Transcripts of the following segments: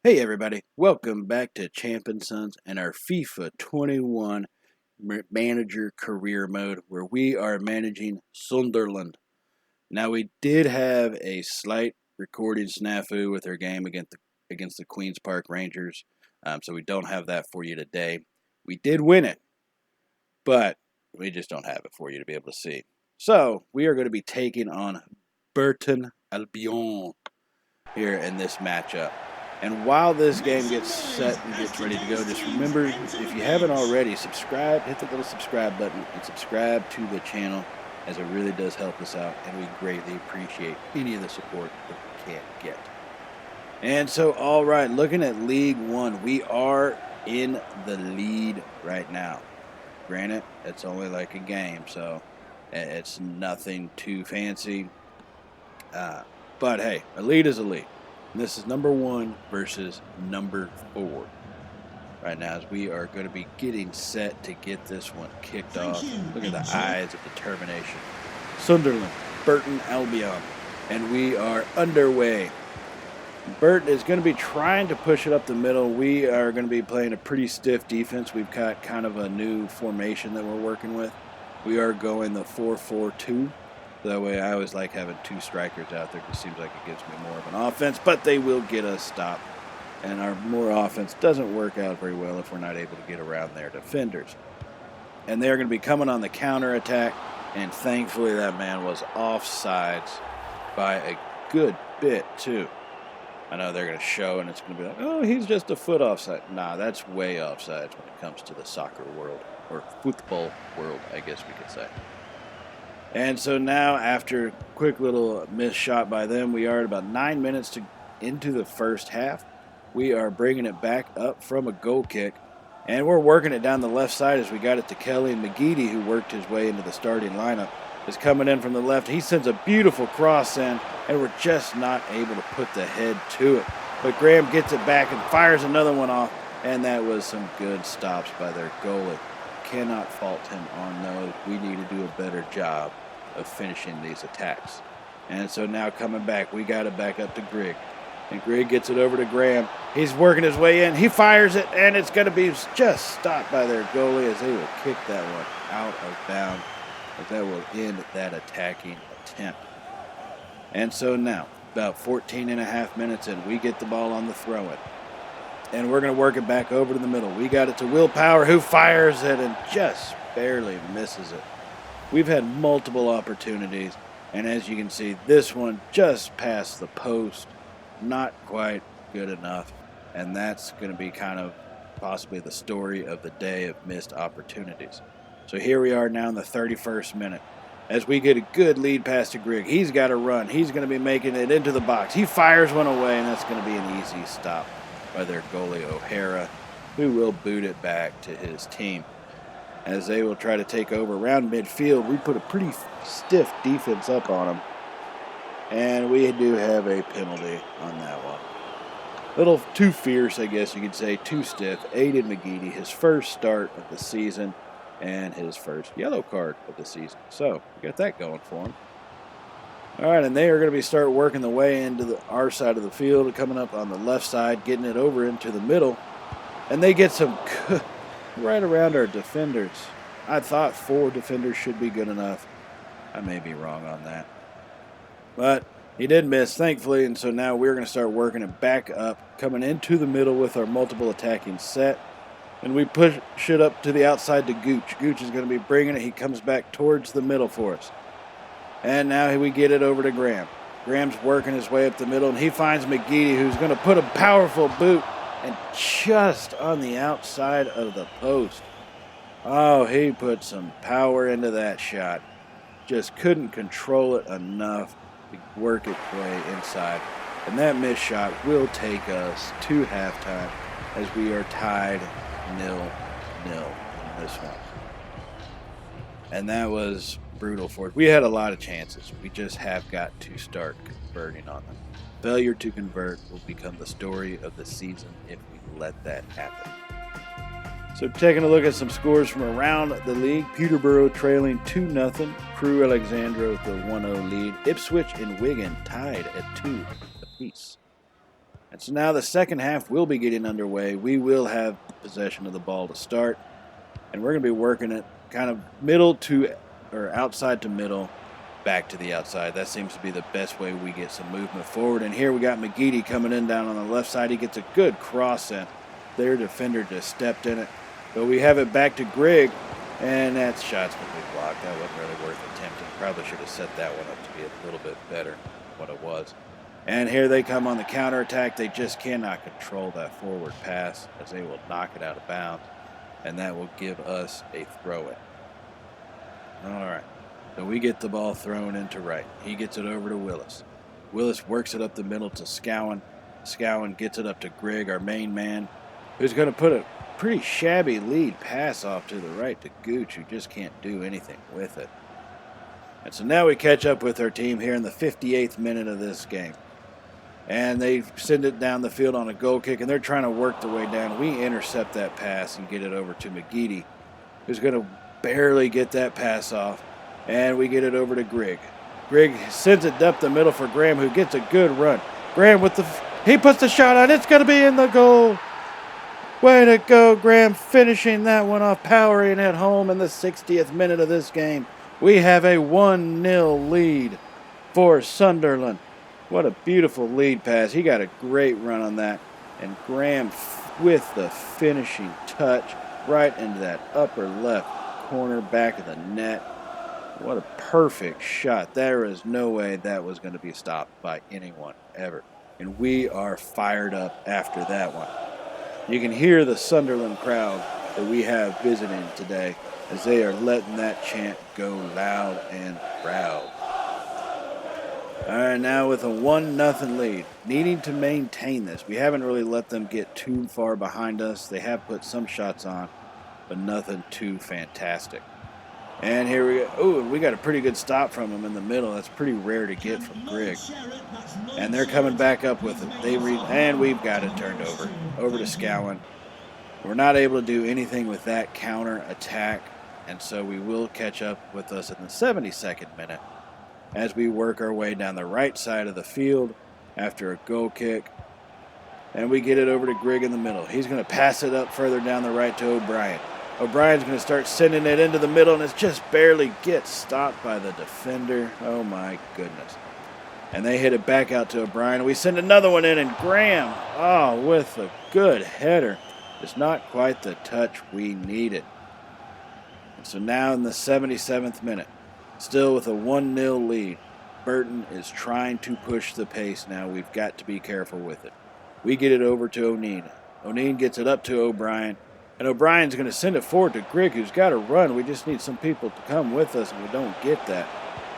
Hey everybody, welcome back to Champ and Sons and our FIFA 21 Manager Career Mode where we are managing Sunderland. Now we did have a slight recording snafu with our game against the Queen's Park Rangers, so we don't have that for you today. We did win it, but we just don't have it for you to be able to see. So we are going to be taking on Burton Albion here in this matchup. And while this game gets set and gets ready to go, just remember, if you haven't already, subscribe, hit the little subscribe button, and subscribe to the channel, as it really does help us out, and we greatly appreciate any of the support that we can get. And so, all right, looking at League One, we are in the lead right now. Granted, it's only like a game, so it's nothing too fancy. But hey, a lead is a lead. And this is number 1 versus number 4 right now, as we are going to be getting set to get this one kicked off. Look at the eyes of determination. Sunderland, Burton Albion, and we are underway. Burton is going to be trying to push it up the middle. We are going to be playing a pretty stiff defense. We've got kind of a new formation that we're working with. We are going the 4-4-2. That way I always like having 2 strikers out there. It seems like it gives me more of an offense, but they will get us stopped. And our more offense doesn't work out very well if we're not able to get around their defenders. And they're going to be coming on the counter attack, and thankfully that man was offsides by a good bit too. I know they're going to show, and it's going to be like, oh, he's just a foot offside. Nah, that's way offsides when it comes to the soccer world, or football world, I guess we could say. And so now, after a quick little missed shot by them, we are at about 9 minutes into the first half. We are bringing it back up from a goal kick, and we're working it down the left side as we got it to Kelly, and McGeady, who worked his way into the starting lineup, is coming in from the left. He sends a beautiful cross in, and we're just not able to put the head to it. But Graham gets it back and fires another one off, and that was some good stops by their goalie. Cannot fault him on those. We need to do a better job of finishing these attacks. And so now coming back, we got it back up to Grigg. And Grigg gets it over to Graham. He's working his way in. He fires it, and it's going to be just stopped by their goalie as they will kick that one out of bounds. But that will end that attacking attempt. And so now, about 14 and a half minutes in, we get the ball on the throw-in. And we're going to work it back over to the middle. We got it to Will Power, who fires it and just barely misses it. We've had multiple opportunities, and as you can see, this one just past the post. Not quite good enough, and that's going to be kind of possibly the story of the day of missed opportunities. So here we are now in the 31st minute. As we get a good lead pass to Grigg, he's got to run. He's going to be making it into the box. He fires one away, and that's going to be an easy stop by their goalie O'Hara, who will boot it back to his team. As they will try to take over around midfield, we put a pretty stiff defense up on them. And we do have a penalty on that one. A little too fierce, I guess you could say, too stiff. Aiden McGeady, his first start of the season and his first yellow card of the season. So, we got that going for him. All right, and they are going to be start working the way into our side of the field, coming up on the left side, getting it over into the middle. And they get some good right around our defenders. I thought 4 defenders should be good enough. I may be wrong on that. But he did miss, thankfully, and so now we're going to start working it back up, coming into the middle with our multiple attacking set. And we push it up to the outside to Gooch. Gooch is going to be bringing it. He comes back towards the middle for us. And now we get it over to Graham. Graham's working his way up the middle, and he finds McGeady, who's going to put a powerful boot and just on the outside of the post. Oh, he put some power into that shot. Just couldn't control it enough to work its way inside. And that missed shot will take us to halftime as we are tied 0-0 in this one. And that was brutal for us. We had a lot of chances. We just have got to start converting on them. Failure to convert will become the story of the season if we let that happen. So taking a look at some scores from around the league, Peterborough trailing 2-0, Crewe Alexandra with the 1-0 lead, Ipswich and Wigan tied at 2 apiece. And so now the second half will be getting underway. We will have possession of the ball to start. And we're going to be working it kind of middle to, or outside to middle, back to the outside. That seems to be the best way we get some movement forward. And here we got McGeady coming in down on the left side. He gets a good cross in. Their defender just stepped in it. But we have it back to Grigg. And that shot's going to be blocked. That wasn't really worth attempting. Probably should have set that one up to be a little bit better than what it was. And here they come on the counterattack. They just cannot control that forward pass as they will knock it out of bounds. And that will give us a throw-in. All right. So we get the ball thrown into right. He gets it over to Willis. Willis works it up the middle to Scowen. Scowen gets it up to Grigg, our main man, who's going to put a pretty shabby lead pass off to the right to Gooch, who just can't do anything with it. And so now we catch up with our team here in the 58th minute of this game. And they send it down the field on a goal kick, and they're trying to work their way down. We intercept that pass and get it over to McGeady, who's going to barely get that pass off. And we get it over to Grigg. Grigg sends it up the middle for Graham, who gets a good run. Graham he puts the shot out. It's going to be in the goal. Way to go, Graham, finishing that one off, powering it home in the 60th minute of this game. We have a 1-0 lead for Sunderland. What a beautiful lead pass. He got a great run on that. And Graham with the finishing touch right into that upper left corner back of the net. What a perfect shot. There is no way that was going to be stopped by anyone ever. And we are fired up after that one. You can hear the Sunderland crowd that we have visiting today as they are letting that chant go loud and proud. All right, now with a 1-0 lead, needing to maintain this. We haven't really let them get too far behind us. They have put some shots on, but nothing too fantastic. And here we go. Oh, we got a pretty good stop from them in the middle. That's pretty rare to get from Grigg. And they're coming back up with it. And we've got it turned over to Scowen. We're not able to do anything with that counter attack, and so we will catch up with us in the 72nd minute as we work our way down the right side of the field after a goal kick. And we get it over to Grigg in the middle. He's going to pass it up further down the right to O'Brien. O'Brien's going to start sending it into the middle, and it just barely gets stopped by the defender. Oh, my goodness. And they hit it back out to O'Brien. We send another one in, and Graham, with a good header. It's not quite the touch we needed. And so now in the 77th minute, still with a 1-0 lead, Burton is trying to push the pace now. We've got to be careful with it. We get it over to O'Neill. O'Neill gets it up to O'Brien. And O'Brien's going to send it forward to Grigg, who's got to run. We just need some people to come with us, and we don't get that.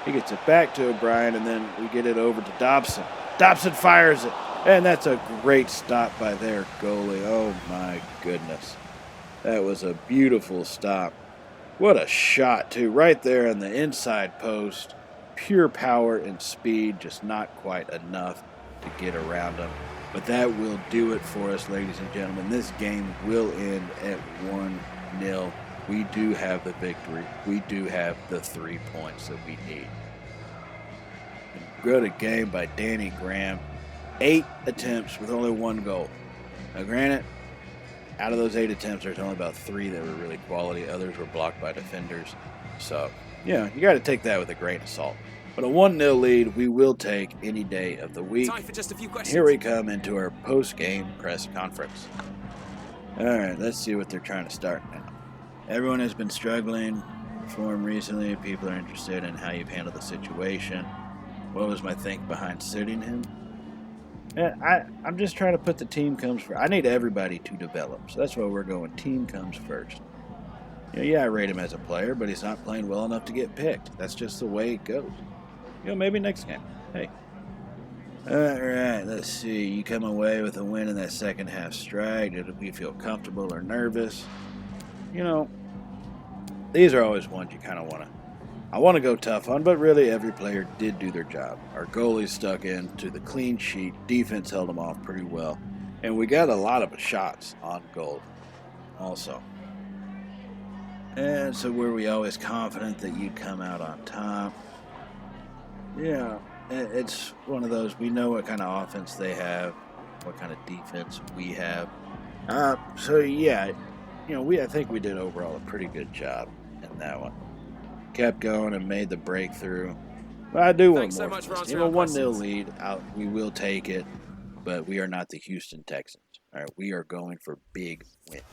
He gets it back to O'Brien, and then we get it over to Dobson. Dobson fires it, and that's a great stop by their goalie. Oh, my goodness. That was a beautiful stop. What a shot, too, right there on the inside post. Pure power and speed, just not quite enough to get around him. But that will do it for us, ladies and gentlemen. This game will end at 1-0. We do have the victory. We do have the 3 points that we need. Good a game by Danny Graham. 8 attempts with only 1 goal. Now, granted, out of those 8 attempts, there's only about 3 that were really quality. Others were blocked by defenders. So, you got to take that with a grain of salt. But a 1-0 lead we will take any day of the week. Time for just a few questions. Here we come into our post-game press conference. All right, let's see what they're trying to start now. Everyone has been struggling for him recently. People are interested in how you've handled the situation. What was my think behind sitting him? I'm just trying to put the team comes first. I need everybody to develop, so that's why we're going team comes first. I rate him as a player, but he's not playing well enough to get picked. That's just the way it goes. Maybe next game. Hey. All right, let's see. You come away with a win in that second half strike. Did we feel comfortable or nervous? These are always ones you kind of want to go tough on, but really every player did do their job. Our goalie stuck into the clean sheet. Defense held them off pretty well. And we got a lot of shots on goal also. And so were we always confident that you'd come out on top? Yeah, it's one of those. We know what kind of offense they have. what kind of defense we have. So yeah, I think we did overall a pretty good job in that one. Kept going and made the breakthrough. But I do want more from this team. A 1-0 lead, we will take it, but we are not the Houston Texans. All right, we are going for big wins.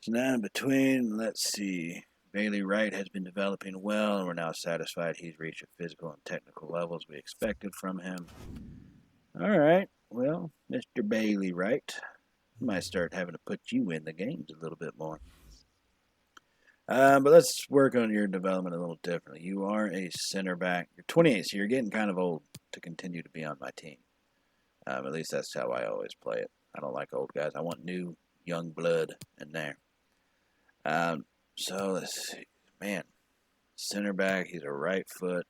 So now in between, let's see. Bailey Wright has been developing well, and we're now satisfied he's reached the physical and technical levels we expected from him. All right, well, Mr. Bailey Wright, I might start having to put you in the games a little bit more. But let's work on your development a little differently. You are a center back. You're 28, so you're getting kind of old to continue to be on my team. At least that's how I always play it. I don't like old guys. I want new, young blood in there. So let's see. Man, center back. He's a right foot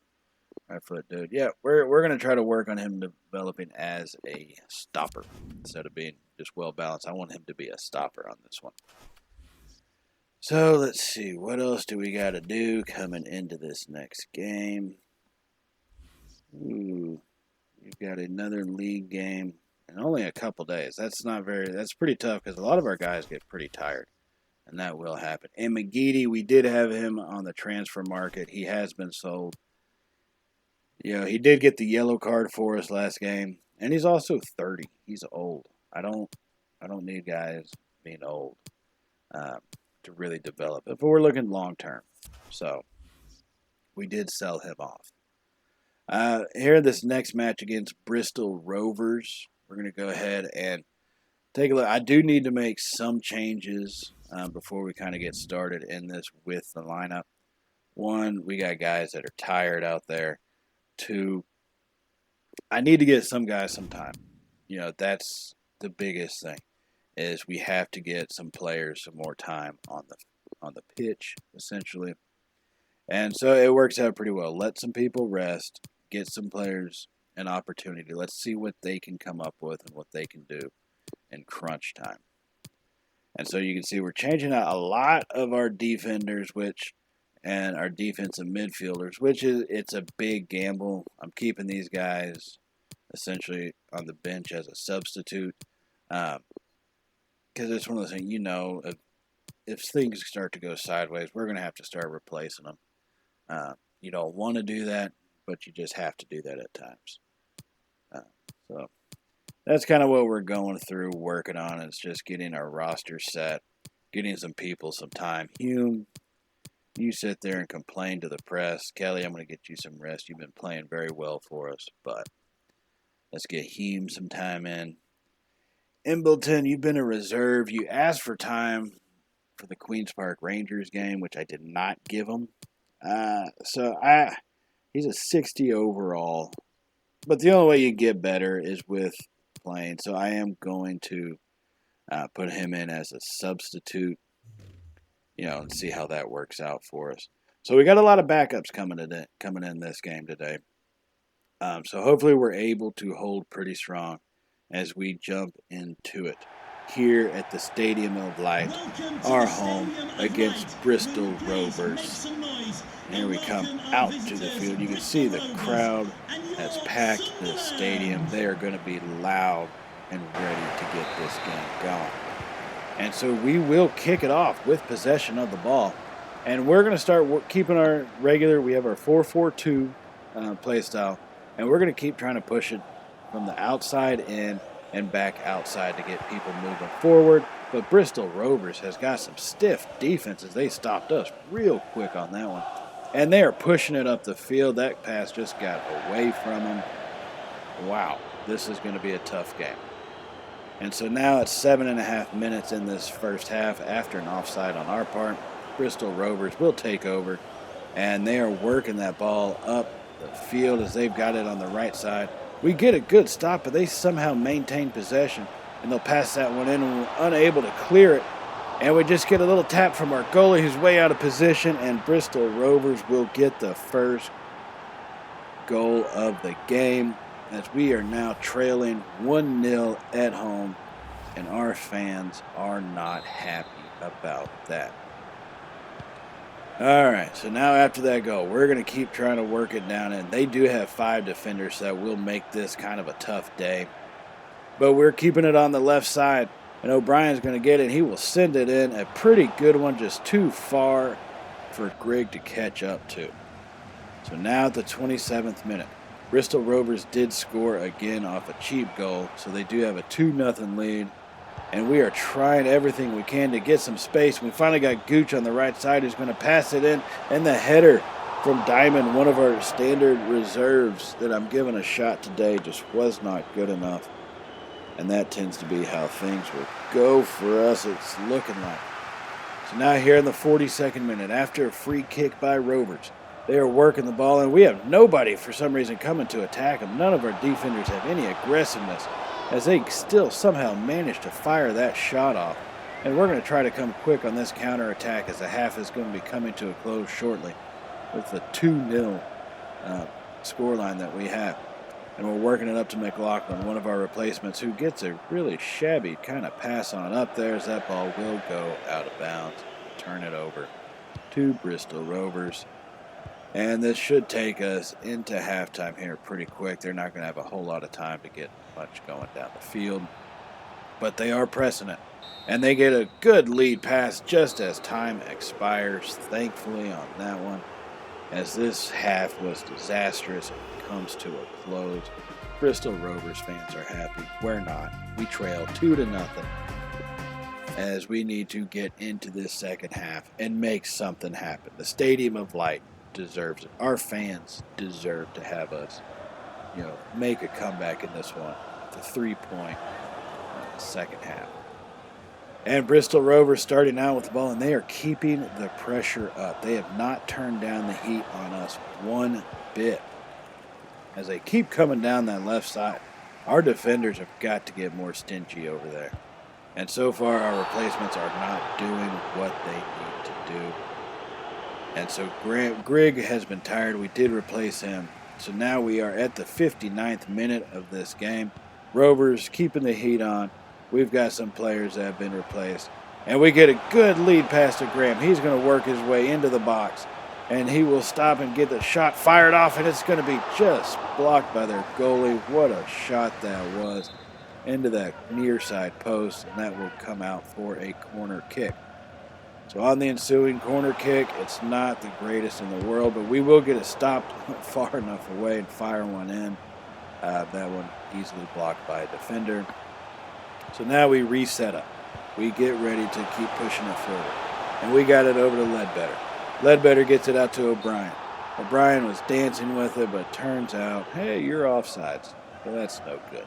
dude. Yeah, we're going to try to work on him developing as a stopper instead of being just well balanced. I want him to be a stopper on this one. So let's see, what else do we got to do coming into this next game? Ooh, we've got another league game in only a couple days. That's pretty tough because a lot of our guys get pretty tired, and that will happen. And McGeady, we did have him on the transfer market. He has been sold. He did get the yellow card for us last game, and he's also 30. He's old. I don't need guys being old. To really develop it, but we're looking long term, so we did sell him off. Here, this next match against Bristol Rovers, we're going to go ahead and take a look. I do need to make some changes before we kind of get started in this with the lineup. One, we got guys that are tired out there. Two, I need to get some guys some time. That's the biggest thing. Is we have to get some players some more time on the pitch, essentially. And so it works out pretty well. Let some people rest, get some players an opportunity. Let's see what they can come up with and what they can do in crunch time. And so you can see we're changing out a lot of our defenders, and our defensive midfielders, it's a big gamble. I'm keeping these guys essentially on the bench as a substitute. Because it's one of those things, if things start to go sideways, we're going to have to start replacing them. You don't want to do that, but you just have to do that at times. So that's kind of what we're going through, working on. It's just getting our roster set, getting some people some time. Hume, you sit there and complain to the press. Kelly, I'm going to get you some rest. You've been playing very well for us, but let's get Hume some time in. Embleton, you've been a reserve. You asked for time for the Queen's Park Rangers game, which I did not give him. He's a 60 overall. But the only way you get better is with playing. So I am going to put him in as a substitute, and see how that works out for us. So we got a lot of backups coming in this game today. So hopefully we're able to hold pretty strong as we jump into it here at the Stadium of Light, our home against Bristol Rovers. Here we come out to the field. You can see the crowd has packed the stadium. They are going to be loud and ready to get this game going. And so we will kick it off with possession of the ball. And we're going to start keeping our regular, we have our 4-4-2 play style. And we're going to keep trying to push it from the outside in and back outside to get people moving forward. But Bristol Rovers has got some stiff defenses. They stopped us real quick on that one. And they are pushing it up the field. That pass just got away from them. Wow, this is going to be a tough game. And so now it's 7.5 minutes in this first half after an offside on our part. Bristol Rovers will take over. And they are working that ball up the field as they've got it on the right side. We get a good stop, but they somehow maintain possession, and they'll pass that one in, and we're unable to clear it. And we just get a little tap from our goalie who's way out of position, and Bristol Rovers will get the first goal of the game as we are now trailing 1-0 at home, and our fans are not happy about that. All right, so now after that goal, we're going to keep trying to work it down, and they do have 5 defenders, so that will make this kind of a tough day. but we're keeping it on the left side. And O'Brien's going to get it. He will send it in. A pretty good one, just too far for Grigg to catch up to. So now at the 27th minute, Bristol Rovers did score again off a cheap goal. So they do have a 2-0 lead. And we are trying everything we can to get some space. We finally got Gooch on the right side who's going to pass it in. And the header from Diamond, one of our standard reserves that I'm giving a shot today, just was not good enough. And that tends to be how things will go for us, it's looking like. So now here in the 42nd minute, after a free kick by Rovers, they are working the ball, and we have nobody for some reason coming to attack them. None of our defenders have any aggressiveness, as they still somehow manage to fire that shot off. And we're going to try to come quick on this counterattack, as the half is going to be coming to a close shortly with the 2-0 scoreline that we have. And we're working it up to McLaughlin, one of our replacements, who gets a really shabby kind of pass on up there, as that ball will go out of bounds. Turn it over to Bristol Rovers. And this should take us into halftime here pretty quick. They're not going to have a whole lot of time to get much going down the field, but they are pressing it. And they get a good lead pass just as time expires, thankfully, on that one, as this half was disastrous. Comes to a close. Bristol Rovers fans are happy. We're not. We trail 2-0 as we need to get into this second half and make something happen. The Stadium of Light deserves it. Our fans deserve to have us, make a comeback in this one. The 3-point second half. And Bristol Rovers starting out with the ball, and they are keeping the pressure up. They have not turned down the heat on us one bit. As they keep coming down that left side, our defenders have got to get more stingy over there. And so far, our replacements are not doing what they need to do. And so Grigg has been tired. We did replace him. So now we are at the 59th minute of this game. Rovers keeping the heat on. We've got some players that have been replaced. And we get a good lead pass to Graham. He's going to work his way into the box. And he will stop and get the shot fired off, and it's going to be just blocked by their goalie. What a shot that was into that near side post, and that will come out for a corner kick. So on the ensuing corner kick, it's not the greatest in the world, but we will get it stopped far enough away and fire one in. That one easily blocked by a defender. So now we reset up. We get ready to keep pushing it forward. And we got it over to Ledbetter. Ledbetter gets it out to O'Brien. O'Brien was dancing with it, but turns out, hey, you're offsides. Well, that's no good.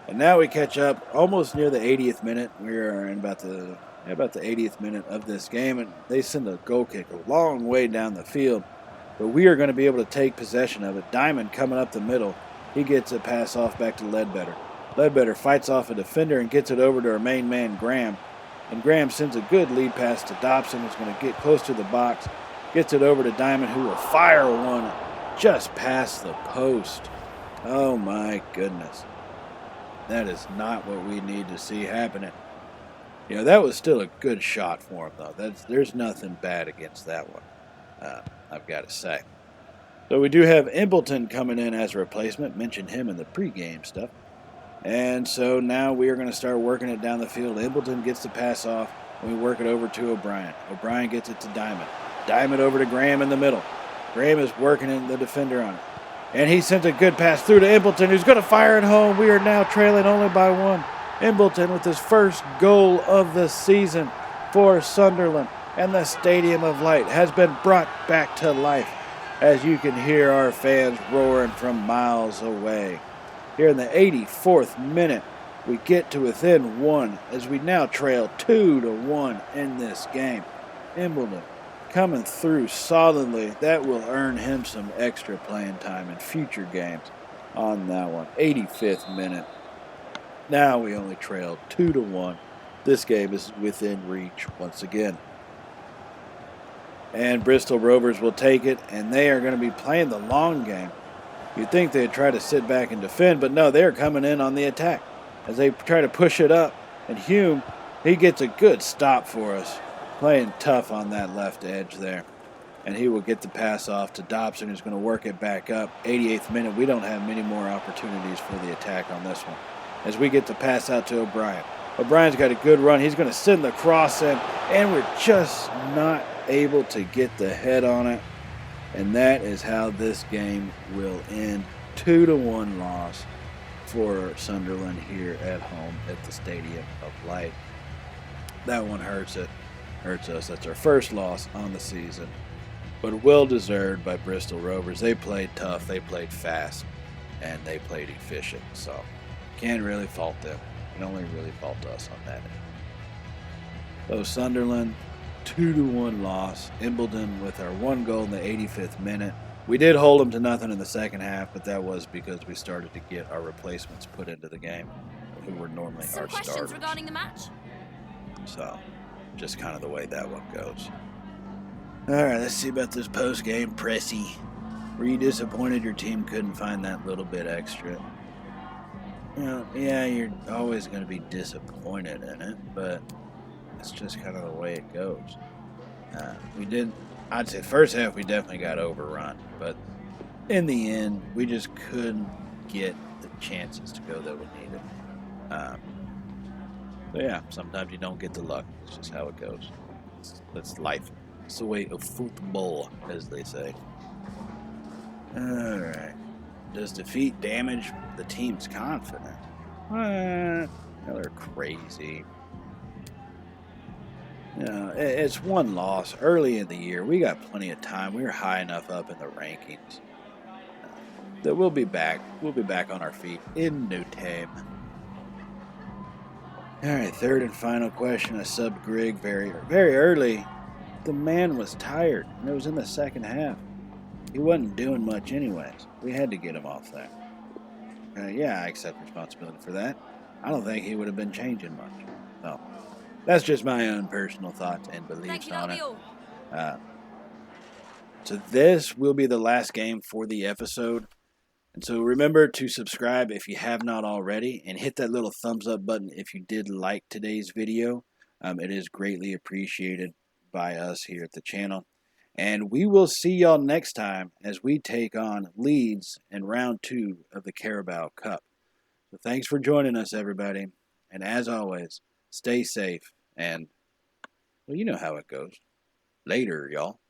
And now we catch up almost near the 80th minute. We are in about the 80th minute of this game, and they send a goal kick a long way down the field. But we are going to be able to take possession of it. Diamond coming up the middle. He gets a pass off back to Ledbetter. Ledbetter fights off a defender and gets it over to our main man, Graham. And Graham sends a good lead pass to Dobson, who's going to get close to the box. Gets it over to Diamond, who will fire one just past the post. Oh, my goodness. That is not what we need to see happening. That was still a good shot for him, though. There's nothing bad against that one, I've got to say. So we do have Embleton coming in as a replacement. Mentioned him in the pregame stuff. And so now we are going to start working it down the field. Embleton gets the pass off, and we work it over to O'Brien. O'Brien gets it to Diamond. Diamond over to Graham in the middle. Graham is working in the defender on it. And he sends a good pass through to Embleton, who's going to fire it home. We are now trailing only by one. Embleton with his first goal of the season for Sunderland. And the Stadium of Light has been brought back to life, as you can hear our fans roaring from miles away. Here in the 84th minute, we get to within one as we now trail 2-1 in this game. Embleton coming through solidly. That will earn him some extra playing time in future games on that one. 85th minute. Now we only trail 2-1. This game is within reach once again. And Bristol Rovers will take it, and they are going to be playing the long game. You'd think they'd try to sit back and defend, but no, they're coming in on the attack as they try to push it up. And Hume, he gets a good stop for us, playing tough on that left edge there. And he will get the pass off to Dobson, who's going to work it back up. 88th minute, we don't have many more opportunities for the attack on this one. as we get to pass out to O'Brien. O'Brien's got a good run. He's going to send the cross in, and we're just not able to get the head on it. And that is how this game will end. 2-1 loss for Sunderland here at home at the Stadium of Light. That one hurts us. That's our first loss on the season, but well deserved by Bristol Rovers. They played tough, they played fast, and they played efficient. So can't really fault them. Can only really fault us on that end. So Sunderland, 2-1 loss. Wimbledon with our 1 goal in the 85th minute. We did hold them to nothing in the second half, but that was because we started to get our replacements put into the game, who were normally Some our questions starters. regarding the match? So, just kind of the way that one goes. All right, let's see about this post-game pressy. Were you disappointed your team couldn't find that little bit extra? You know, yeah, you're always going to be disappointed in it, but it's just kind of the way it goes. I'd say first half we definitely got overrun, but in the end, we just couldn't get the chances to go that we needed. So yeah, sometimes you don't get the luck. It's just how it goes. That's life. It's the way of football, as they say. All right. Does defeat damage the team's confidence? They're crazy. It's one loss early in the year. We got plenty of time. We were high enough up in the rankings that we'll be back. We'll be back on our feet in no time. All right, third and final question. I subbed Greg very early. The man was tired, and it was in the second half. He wasn't doing much anyways. We had to get him off there. Yeah, I accept responsibility for that. I don't think he would have been changing much. No. That's just my own personal thoughts and beliefs on it. So this will be the last game for the episode. And so remember to subscribe if you have not already, and hit that little thumbs up button if you did like today's video. It is greatly appreciated by us here at the channel. And we will see y'all next time as we take on Leeds in round 2 of the Carabao Cup. So thanks for joining us, everybody. And as always, stay safe and, well, you know how it goes. Later, y'all.